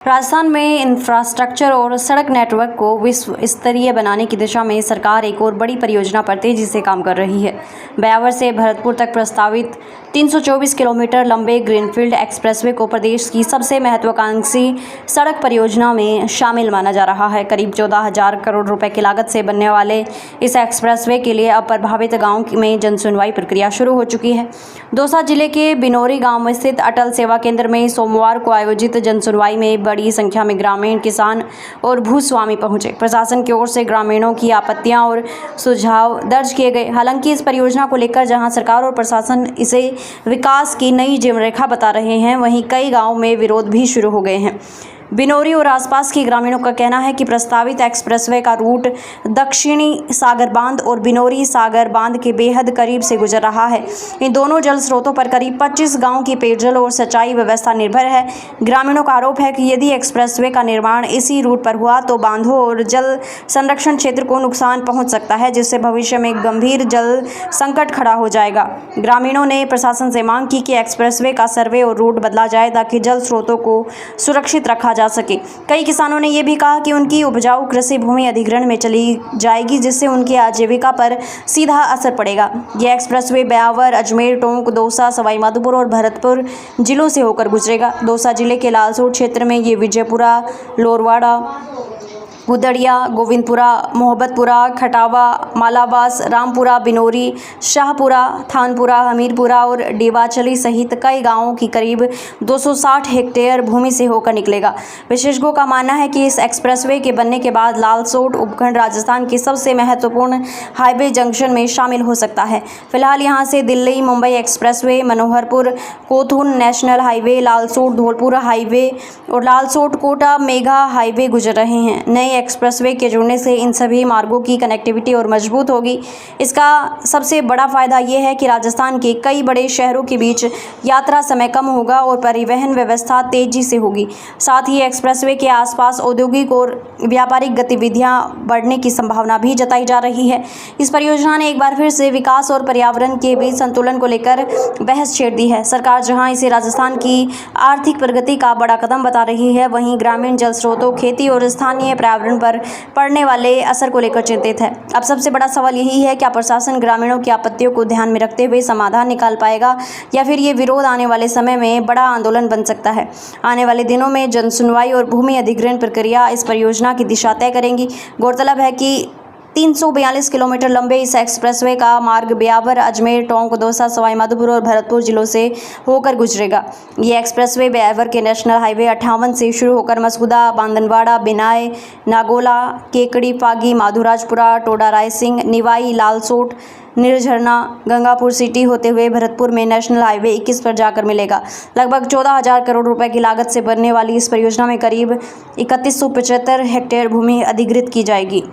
राजस्थान में इंफ्रास्ट्रक्चर और सड़क नेटवर्क को विश्व स्तरीय बनाने की दिशा में सरकार एक और बड़ी परियोजना पर तेजी से काम कर रही है। ब्यावर से भरतपुर तक प्रस्तावित 324 किलोमीटर लंबे ग्रीनफील्ड एक्सप्रेसवे को प्रदेश की सबसे महत्वाकांक्षी सड़क परियोजना में शामिल माना जा रहा है। करीब 14,000 करोड़ रुपए की लागत से बनने वाले इस एक्सप्रेसवे के लिए अब प्रभावित गाँव में जनसुनवाई प्रक्रिया शुरू हो चुकी है। दौसा जिले के बिनौरी गाँव में स्थित अटल सेवा केंद्र में सोमवार को आयोजित जनसुनवाई में बड़ी संख्या में ग्रामीण, किसान और भूस्वामी पहुंचे। प्रशासन की ओर से ग्रामीणों की आपत्तियां और सुझाव दर्ज किए गए। हालांकि इस परियोजना को लेकर जहां सरकार और प्रशासन इसे विकास की नई जीवनरेखा बता रहे हैं, वहीं कई गांवों में विरोध भी शुरू हो गए हैं। बिनौरी और आसपास के ग्रामीणों का कहना है कि प्रस्तावित एक्सप्रेसवे का रूट दक्षिणी सागर बांध और बिनौरी सागर बांध के बेहद करीब से गुजर रहा है। इन दोनों जल स्रोतों पर करीब 25 गांवों की पेयजल और सिंचाई व्यवस्था निर्भर है। ग्रामीणों का आरोप है कि यदि एक्सप्रेसवे का निर्माण इसी रूट पर हुआ तो बांधों और जल संरक्षण क्षेत्र को नुकसान पहुंच सकता है, जिससे भविष्य में गंभीर जल संकट खड़ा हो जाएगा। ग्रामीणों ने प्रशासन से मांग की कि एक्सप्रेसवे का सर्वे और रूट बदला जाए ताकि जल स्रोतों को सुरक्षित रखा जा सके। कई किसानों ने यह भी कहा कि उनकी उपजाऊ कृषि भूमि अधिग्रहण में चली जाएगी, जिससे उनकी आजीविका पर सीधा असर पड़ेगा। यह एक्सप्रेसवे ब्यावर, अजमेर, टोंक, दौसा, सवाई माधोपुर और भरतपुर जिलों से होकर गुजरेगा। दौसा जिले के लालसोट क्षेत्र में ये विजयपुरा, लोरवाड़ा, गुदड़िया, गोविंदपुरा, मोहब्बतपुरा, खटावा, मालाबास, रामपुरा, बिनौरी, शाहपुरा, थानपुरा, हमीरपुरा और डेवाचली सहित कई गांवों की करीब 260 हेक्टेयर भूमि से होकर निकलेगा। विशेषज्ञों का मानना है कि इस एक्सप्रेसवे के बनने के बाद लालसोट उपखंड राजस्थान के सबसे महत्वपूर्ण हाईवे जंक्शन में शामिल हो सकता है। फिलहाल यहां से Delhi Mumbai expressway, Manoharpur Kothun national highway, Lalsot Dholpur highway और लालसोट कोटा मेगा हाईवे गुजर रहे हैं। नए एक्सप्रेसवे के जुड़ने से इन सभी मार्गों की कनेक्टिविटी और मजबूत होगी। इसका सबसे बड़ा फायदा यह है कि राजस्थान के कई बड़े शहरों के बीच यात्रा समय कम होगा और परिवहन व्यवस्था तेजी से होगी। साथ ही एक्सप्रेसवे के आसपास औद्योगिक और व्यापारिक गतिविधियां बढ़ने की संभावना भी जताई जा रही है। इस परियोजना ने एक बार फिर से विकास और पर्यावरण के बीच संतुलन को लेकर बहस छेड़ दी है। सरकार जहां इसे राजस्थान की आर्थिक प्रगति का बड़ा कदम बता रही है, वहीं ग्रामीण जल स्रोतों, खेती और स्थानीय पर्यावरण पर पड़ने वाले असर को लेकर चिंतित है। अब सबसे बड़ा सवाल यही है, क्या प्रशासन ग्रामीणों की आपत्तियों को ध्यान में रखते हुए समाधान निकाल पाएगा या फिर ये विरोध आने वाले समय में बड़ा आंदोलन बन सकता है। आने वाले दिनों में जनसुनवाई और भूमि अधिग्रहण प्रक्रिया इस परियोजना की दिशा तय करेंगी। गौरतलब है कि 342 किलोमीटर लंबे इस एक्सप्रेसवे का मार्ग ब्यावर, अजमेर, टोंक, दौसा, सवाई माधोपुर और भरतपुर जिलों से होकर गुजरेगा। ये एक्सप्रेसवे ब्यावर के नेशनल हाईवे 58 से शुरू होकर मसगुदा, बांदनवाड़ा, बिनाय, नागोला, केकड़ी, फागी, माधुराजपुरा, टोडा रायसिंह, निवाई, लालसोट, निर्झरना, गंगापुर सिटी होते हुए भरतपुर में नेशनल हाईवे 21 पर जाकर मिलेगा। लगभग 14,000 करोड़ रुपए की लागत से बनने वाली इस परियोजना में करीब 3175 हेक्टेयर भूमि अधिग्रहित की जाएगी।